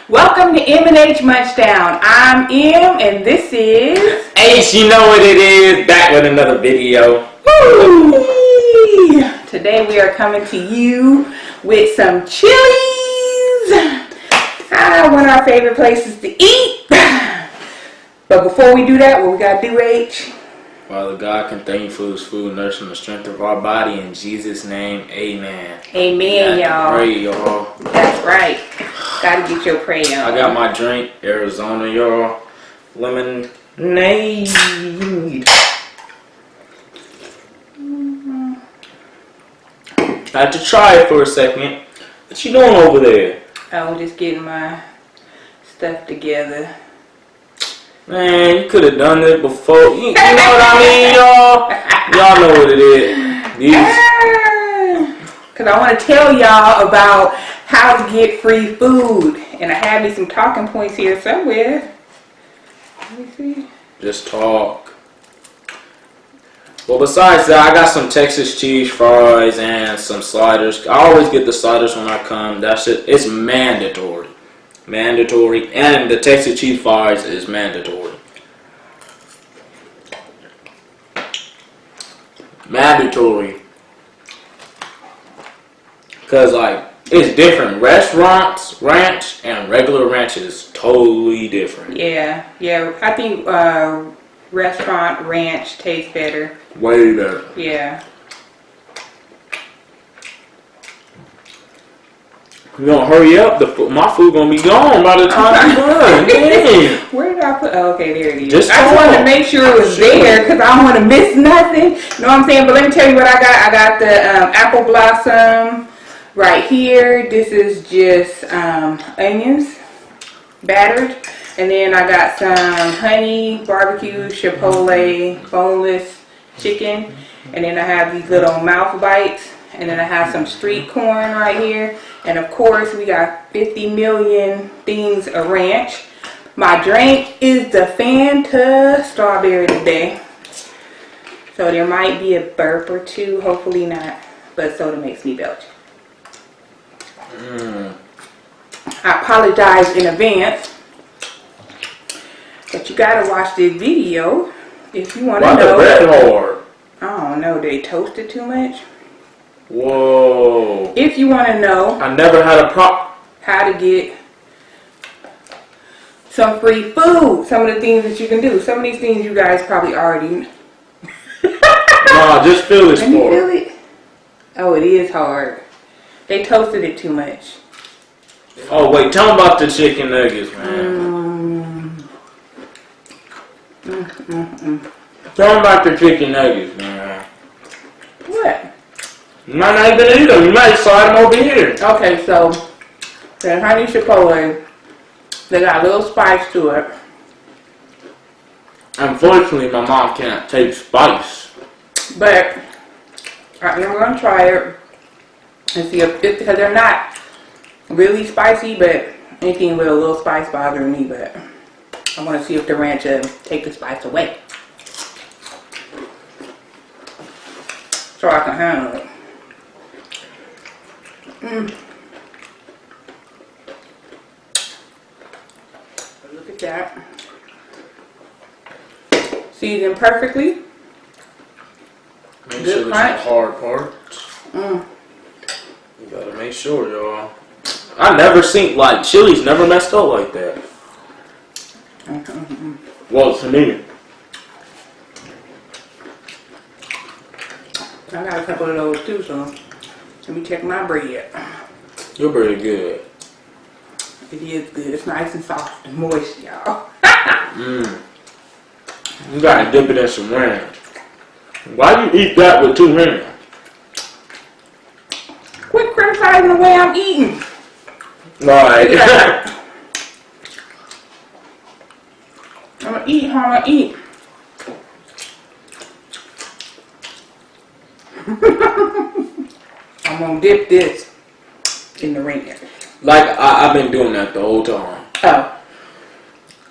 Welcome to M&H Munchdown. I'm M, and this is... H, you know what it is. Back with another video. Woo! Today we are coming to you with some Chili's. One of our favorite places to eat. But before we do that, what we gotta do, H? Father God, can thank you for this food, nourishing the strength of our body. In Jesus' name, amen. Amen, y'all. Pray, y'all. That's right. Gotta get your pray on. I got my drink, Arizona, y'all. Lemonade. I had to try it for a second. What you doing over there? I'm just getting my stuff together. Man, you could have done it before. You know what I mean, y'all? Y'all know what it is. Because I want to tell y'all about how to get free food. And I have me some talking points here somewhere. Let me see. Just talk. Well, besides that, I got some Texas cheese fries and some sliders. I always get the sliders when I come. That shit, it's mandatory. Mandatory. And the Texas cheese fries is mandatory. Mandatory. Because, like, it's different. Restaurants, ranch, and regular ranch is totally different. Yeah. I think restaurant ranch tastes better. Way better. Yeah. You gonna hurry up? My food gonna be gone by the time you're done. Where did I put? Oh, okay, there it is. Just I just wanted to make sure it was there because I don't want to miss nothing. You know what I'm saying? But let me tell you what I got. I got the apple blossom right here. This is just onions, battered. And then I got some honey, barbecue, chipotle, boneless chicken. And then I have these little mouth bites. And then I have some street corn right here. And of course, we got 50 million things of ranch. My drink is the Fanta strawberry today. So there might be a burp or two. Hopefully not. But soda makes me belch. I apologize in advance. But you gotta watch this video if you want to know. Why the bread hard? I don't know. They toasted too much. Whoa. If you want to know. I never had a how to get some free food. Some of the things that you can do. Some of these things you guys probably already know. Nah, just feel this Let me feel part. it. Oh, it is hard. They toasted it too much. Oh, wait. Tell them about the chicken nuggets, man. Tell them about the chicken nuggets, man. What? You might not even eat them. You might slide them over here. Okay, so the honey chipotle, they got a little spice to it. Unfortunately, my mom can't take spice. But I'm going to try it and see if because they're not really spicy, but anything with a little spice bothers me. But I want to see if the ranch will take the spice away, so I can handle it. Look at that. Seasoned perfectly. Make Good sure it's crunch. the hard parts. You gotta make sure, y'all. I never seen, like, Chili's never messed up like that. Well, to me. I got a couple of those too, so let me check my bread. You're pretty good. It is good. It's nice and soft and moist, y'all. You gotta dip it in some ranch. Why you eat that with two hands? Quit criticizing the way I'm eating. Right. I'm gonna eat how I eat. I'm gonna dip this in the ranch. Like, I've been doing that the whole time. Oh.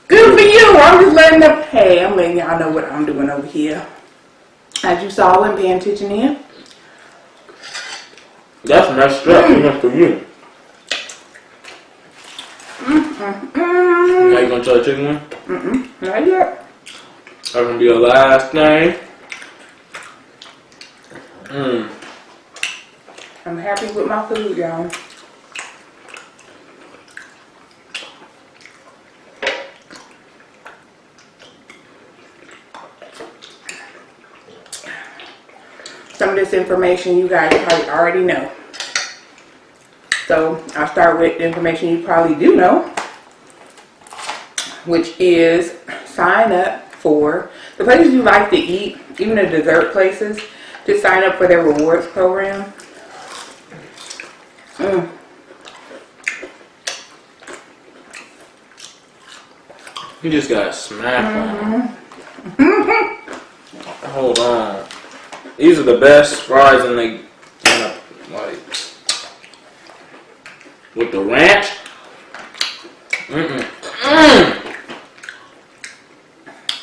Good for you. I'm just letting them. Hey, I'm letting y'all know what I'm doing over here. As you saw when paying attention in. That's messed up, even for you. Now you gonna try the chicken one? Not yet. That's gonna be your last thing. I'm happy with my food, y'all. Some of this information you guys probably already know. So I'll start with the information you probably do know, which is sign up for the places you like to eat, even the dessert places. Just sign up for their rewards program. You just got smacked on. Hold on. These are the best fries in the like with the ranch.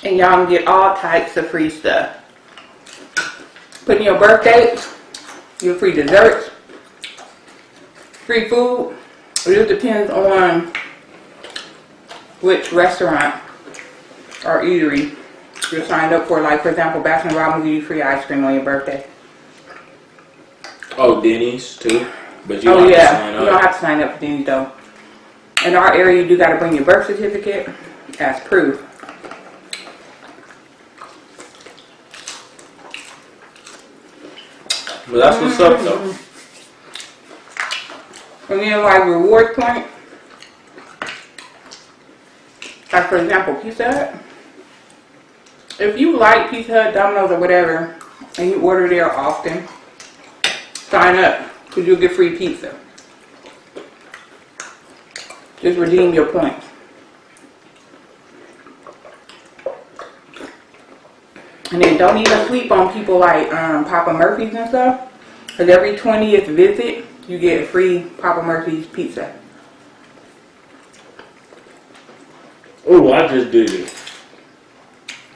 And y'all can get all types of free stuff. Put in your birthday, your free desserts, free food. It just depends on which restaurant or eatery you're signed up for. Like, for example, Baskin Robbins give you free ice cream on your birthday. Oh, Denny's too. But you don't have to sign up. You don't have to sign up for Denny's though. In our area, you do got to bring your birth certificate as proof. But that's what's up though. And then like rewards point. Like for example, Pizza Hut. If you like Pizza Hut, Domino's or whatever, and you order there often, sign up because you'll get free pizza. Just redeem your points. And then don't even sleep on people like Papa Murphy's and stuff. Because every 20th visit, you get a free Papa Murphy's pizza. Oh, I just did it.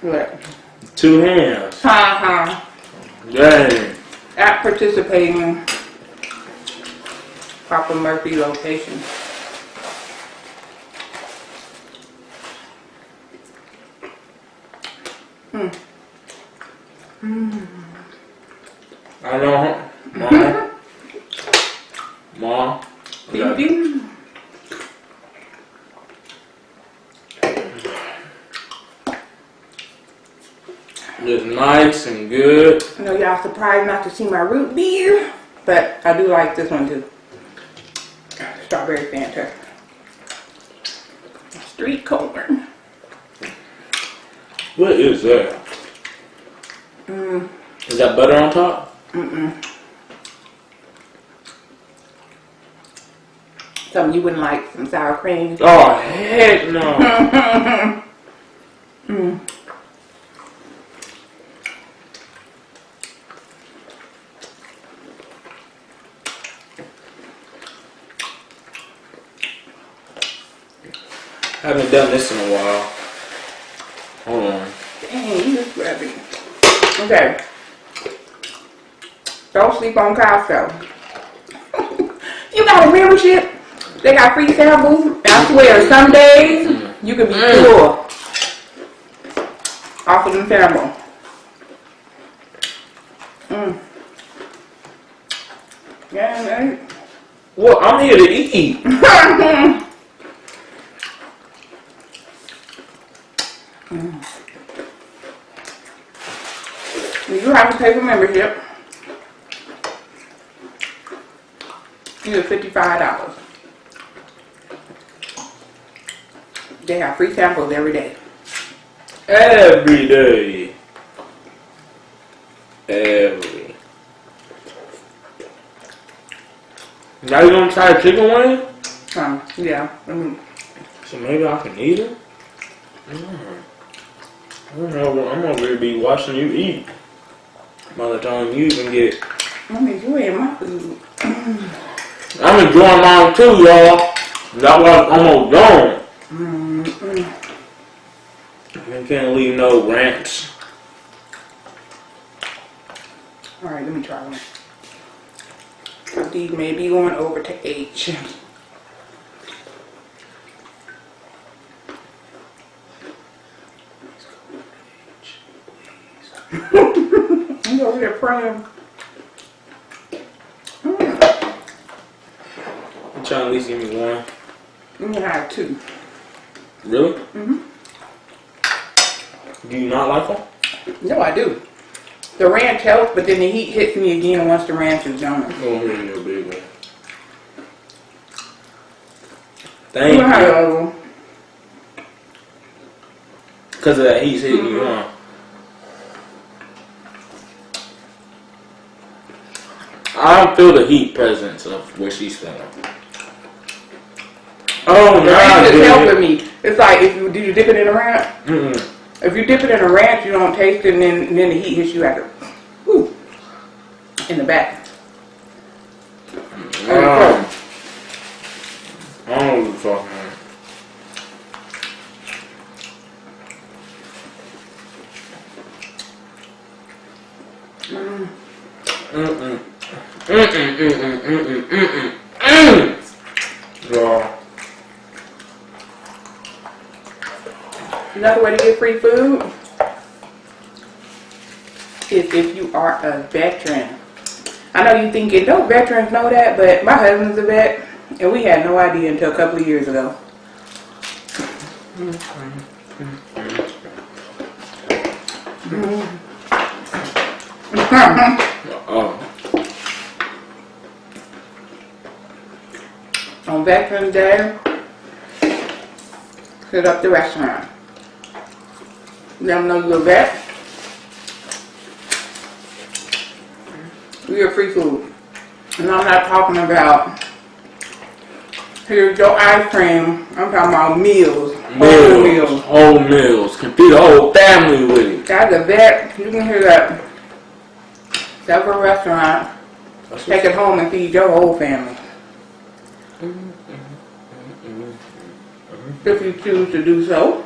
What? 2 hands. Dang. At participating Papa Murphy location. I know. Mom. Baby. It's nice and good. I know y'all surprised not to see my root beer, but I do like this one too. Strawberry Fanta. Street corn. What is that? Is that butter on top? Something you wouldn't like, some sour cream. Oh, heck no. Haven't done this in a while. Hold on. Dang, you just grab it. Okay. Don't sleep on Costco. You got a membership? They got free samples. I swear, some days you can be full off of them samples. Yeah, right. Well, I'm here to eat. You have to pay for membership. You get $55. They have free samples every day. Every day. Every. Now you gonna try a chicken wing? Yeah. So maybe I can eat it? I don't know. I'm gonna really be watching you eat by the time you can get. I'm enjoying my food. I'm enjoying mine too, y'all. That was almost gone. You can't leave no ranch. Alright, let me try one. These may be going over to H. over here praying. You trying to at least give me one? You can have two. Really? Mm-hmm. Do you not like them? No, I do. The ranch helps, but then the heat hits me again once the ranch is gone. Oh, here you go, big one. You Thank know how you. to- Because of that heat's hitting you, huh? I don't feel the heat presence of what she's feeling. Oh, The no, ranch is dude. helping me. It's like, do you dip it in a ranch? Mm-mm. If you dip it in a ranch, you don't taste it, and then the heat hits you at the, in the back. I don't know what you're talking about. Yeah. Another way to get free food is if you are a veteran. I know you thinking, don't veterans know that? But my husband's a vet, and we had no idea until a couple of years ago. On Veterans Day, hit up the restaurant. Let them know you're a vet. We get free food. And I'm not talking about, here's your ice cream. I'm talking about meals. Whole meals. Whole meals. Can feed the whole family with it. As a vet, you can hear that several restaurants take it home and feed your whole family. If you choose to do so.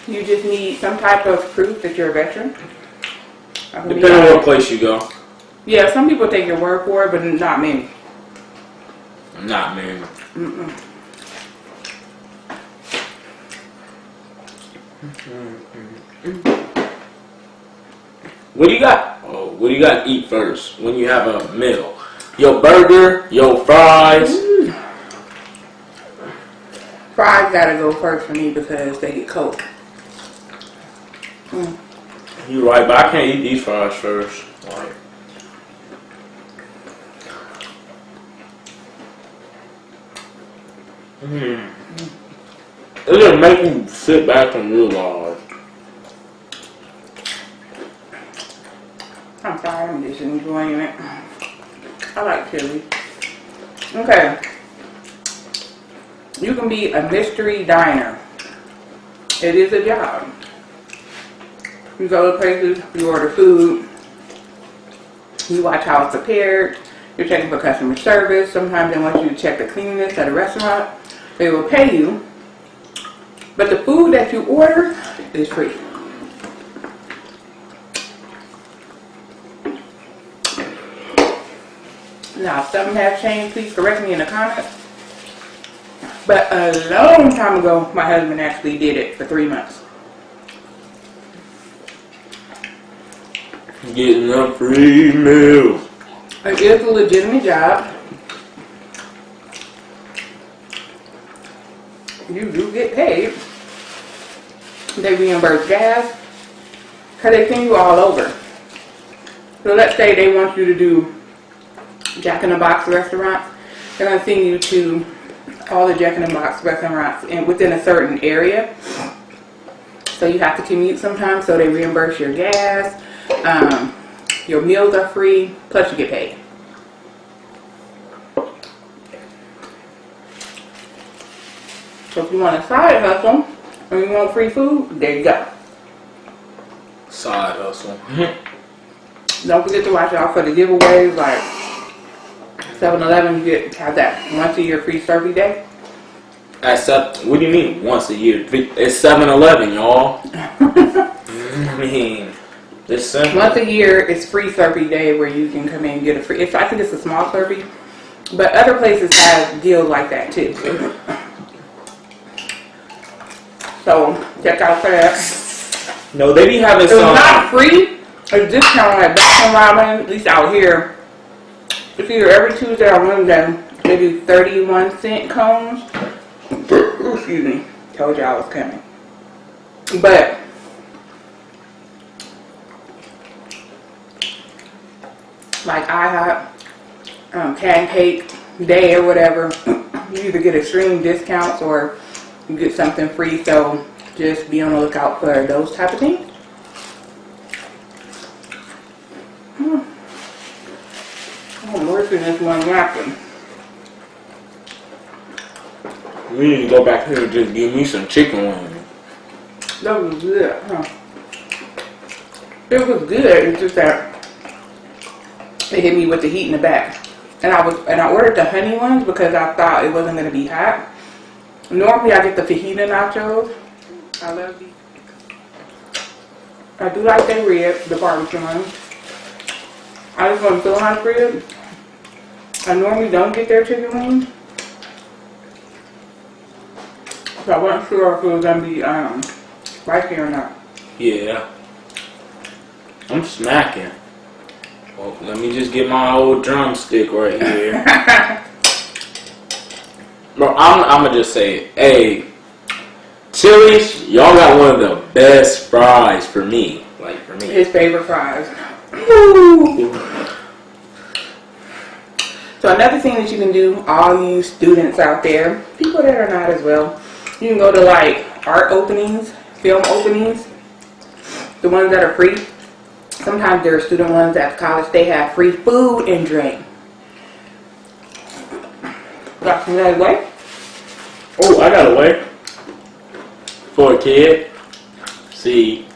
You just need some type of proof that you're a veteran. Depending on what place you go. Yeah, some people take your word for it, but not many. Not me. What do you got? Oh, what do you got to eat first when you have a meal? Your burger, your fries. Fries gotta go first for me because they get cold. You're right, but I can't eat these fries first. Like, it just make you sit back and realize. I'm sorry, I'm just enjoying it. I like chili. Okay. You can be a mystery diner. It is a job. You go to places, you order food, you watch how it's prepared, you're checking for customer service. Sometimes they want you to check the cleanliness at a restaurant. They will pay you, but the food that you order is free. Now, if something has changed, please correct me in the comments. But a long time ago, my husband actually did it for 3 months. Getting a free meal. It is a legitimate job. You do get paid. They reimburse gas, because they send you all over. So let's say they want you to do Jack in the Box restaurants. They're going to send you to all the Jack in the Box restaurants within a certain area. So you have to commute sometimes, so they reimburse your gas. Your meals are free, plus you get paid. So if you want a side hustle and you want free food, there you go. Side hustle. Don't forget to watch out for the giveaways, like 7-Eleven, you have that once a year free Slurpee day. What do you mean once a year? It's 7-Eleven, y'all. I mean, it's simple. Once a year, it's free Slurpee day where you can come in and get a free. I think it's a small Slurpee, But other places have deals like that too. So check out that. No, they be having It's some. not free. It's discounted at Baskin Robbins, at least out here. It's either every Tuesday or Wednesday. They do 31-cent cones. Excuse me. Told you I was coming. But like IHOP, Pancake Day or whatever, you either get extreme discounts or you get something free. So just be on the lookout for those type of things. I'm working this one napkin. We need to go back here and just give me some chicken wings. That was good, huh? It was good. It's just that it hit me with the heat in the back. And I ordered the honey ones because I thought it wasn't gonna be hot. Normally I get the fajita nachos. I love these. I do like their ribs, the barbecue ones. I just want so much ribs. I normally don't get their chicken wings. So I wasn't sure if it was gonna be spicy or not. Yeah. I'm smacking. Well, let me just get my old drumstick right here. Bro, I'm gonna just say, hey, Chili's, y'all got one of the best fries for me. Like, for me. His favorite fries. Woo. So another thing that you can do, all you students out there, people that are not as well, you can go to like art openings, film openings, the ones that are free. Sometimes there are student ones at college, they have free food and drink. Got some that way? Oh, I got a way. For a kid. See,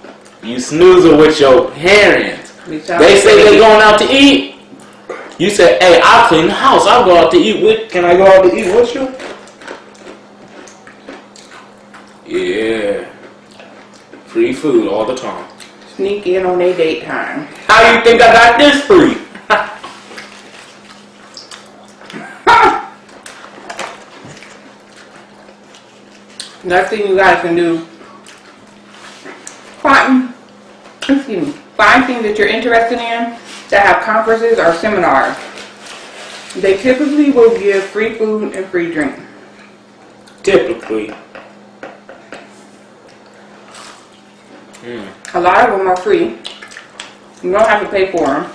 you snoozing with your parents. They say they're going out to eat. You say, hey, I'll clean the house. I'll go out to eat with. Can I go out to eat with you? Yeah. Free food all the time. Sneak in on their date time. How you think I got this free? Next thing you guys can do, find things that you're interested in that have conferences or seminars. They typically will give free food and free drink. Typically. A lot of them are free. You don't have to pay for them.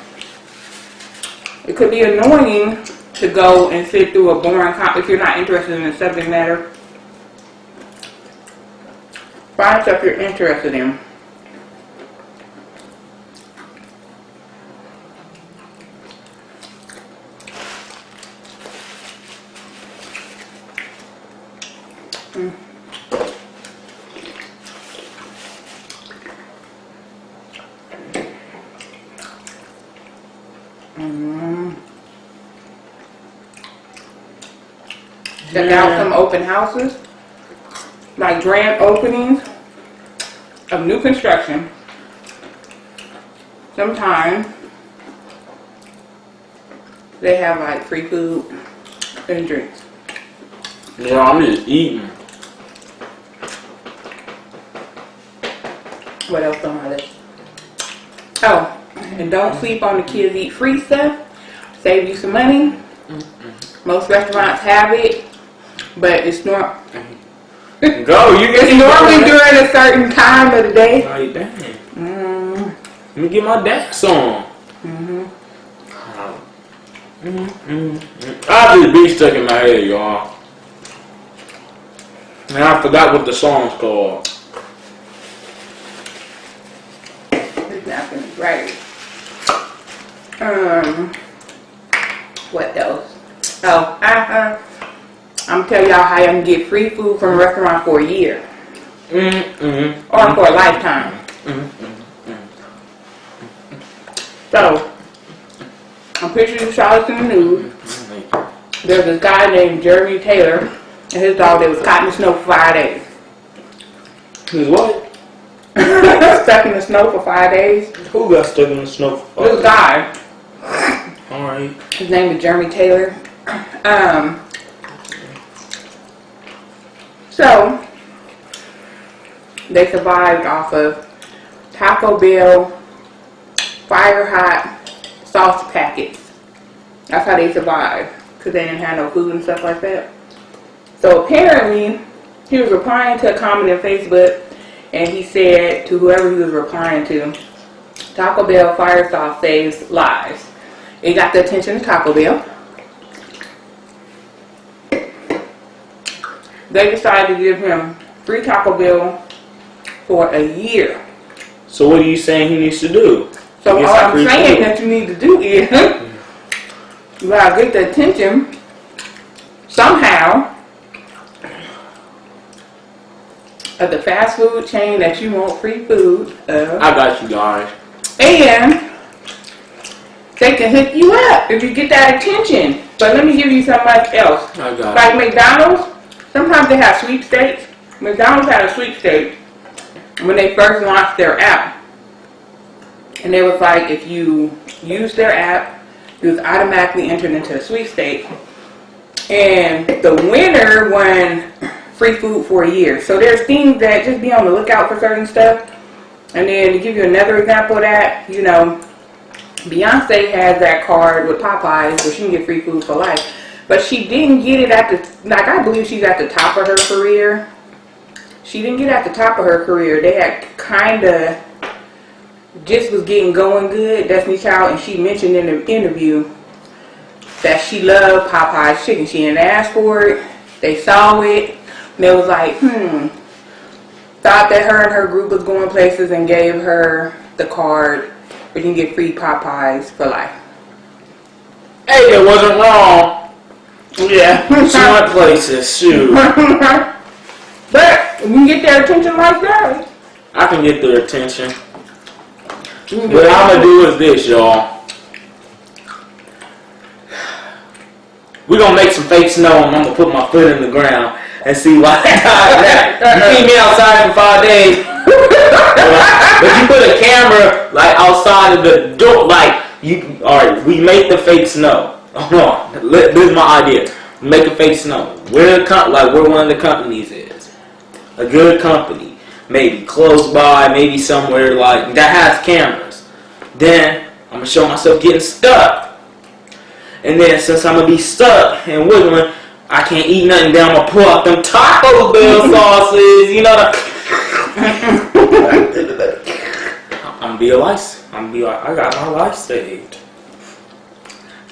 It could be annoying to go and sit through a boring if you're not interested in the subject matter. Find stuff you're interested in. Check out some open houses, like grand openings of new construction. Sometimes they have like free food and drinks. Yeah, I'm just eating. What else on my list? Oh, and don't sleep on the kids eat free stuff. Save you some money. Most restaurants have it, but it's not. Go, you get It's normally during a certain time of the day. Like, dang. Let me get my dance on. I have this beat stuck in my head, y'all. And I forgot what the song's called. This napkin is right. What else? Oh, I'm gonna tell y'all how you can get free food from a restaurant for a year. Or for a lifetime. So, I'm pretty sure you saw this in the news. There's this guy named Jeremy Taylor and his dog that was caught in the snow for 5 days. His what? Stuck in the snow for 5 days. Who got stuck in the snow for 5 This days? guy, Alright. his name is Jeremy Taylor. So they survived off of Taco Bell fire hot sauce packets. That's how they survived, because they didn't have no food and stuff like that. So apparently he was replying to a comment on Facebook, and he said to whoever he was replying to, Taco Bell fire sauce saves lives. It got the attention of Taco Bell. They decided to give him free Taco Bell for a year. So what are you saying he needs to do? So all I'm saying that you need to do is you gotta get the attention somehow of the fast food chain that you want free food of. I got you guys. And they can hook you up if you get that attention. But let me give you something else. I got Like McDonald's, sometimes they have sweepstakes. McDonald's had a sweepstakes when they first launched their app. And it was like, if you use their app, you was automatically entered into a sweepstakes. And the winner won free food for a year. So there's things that just be on the lookout for certain stuff. And then to give you another example of that, you know, Beyonce has that card with Popeyes where she can get free food for life. But she didn't get it at the, like, I believe she's at the top of her career. She didn't get at the top of her career. They had kind of just was getting going good, Destiny Child, and she mentioned in the interview that she loved Popeye's chicken. She didn't ask for it. They saw it, and they was like, thought that her and her group was going places and gave her the card where you can get free Popeyes for life. Hey, it wasn't wrong. Yeah. She went places, shoot. But you can get their attention like that. I can get their attention. What I'm gonna do is this, y'all. We're gonna make some fake snow, and I'm gonna put my foot in the ground and see why. You see me outside for 5 days, but you put a camera like outside of the door, like you. All right, we make the fake snow. Hold on, this is my idea. Make a fake snow. Where one of the companies is, a good company, maybe close by, maybe somewhere like that has cameras. Then I'm gonna show myself getting stuck, and then since I'm gonna be stuck and wiggling, I can't eat nothing. Then I'm gonna pull out them Taco Bell sauces. You know that. I'm gonna be a lice. I got my life saved.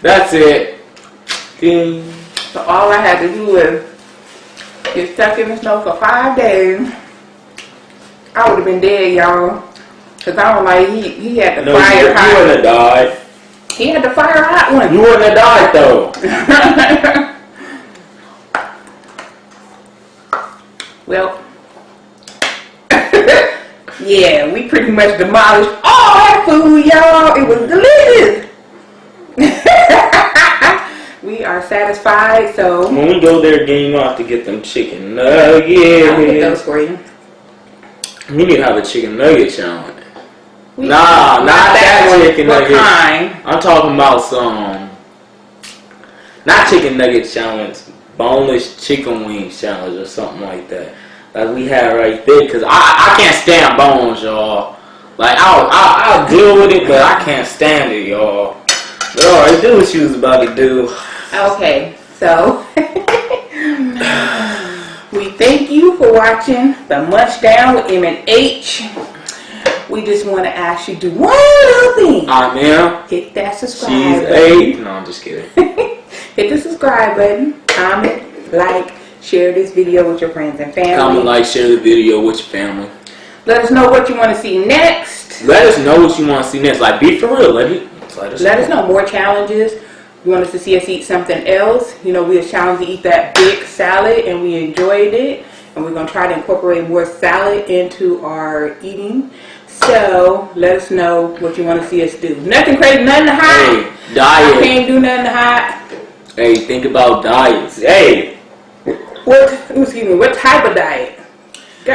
That's it. Ding. So all I had to do was get stuck in the snow for 5 days. I would have been dead, y'all. Cause I don't like he had the fire hot. You wouldn't have died. He had the fire hot one. You wouldn't have died though. Well, yeah, we pretty much demolished all that food, y'all. It was delicious. We are satisfied, so When we go there again, you gonna have to get them chicken nuggets. I'll get those for you. We need to have a chicken nugget challenge. Not Not that chicken nugget. Kind. I'm talking about some, not chicken nugget challenge, boneless chicken wing challenge or something like that. Like we had right there, cause I can't stand bones, y'all. Like I'll deal with it, but I can't stand it, y'all. But alright, do what you was about to do. Okay, so we thank you for watching the Munch Down with M and H. We just want to ask you to do one little thing. Ma'am. Hit that subscribe She's button. 8. No, I'm just kidding. Hit the subscribe button. Comment, like, share this video with your friends and family. Comment, like, share the video with your family. Let us know what you want to see next. Let us know what you want to see next. Like, be for real. Let us know more challenges. You want us to see us eat something else. You know, we was challenged to eat that big salad and we enjoyed it. And we're going to try to incorporate more salad into our eating. So, let us know what you want to see us do. Nothing crazy, nothing hot. Hey, diet. I can't do nothing hot. Hey, think about diets. Hey. What type of diet?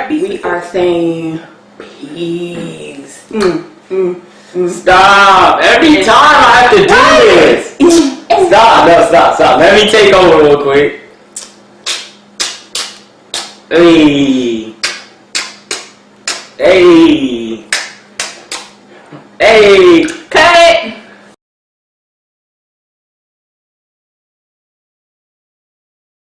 We are saying peas. Stop. Every time I have to do this. Stop. No, stop. Let me take over real quick. Hey.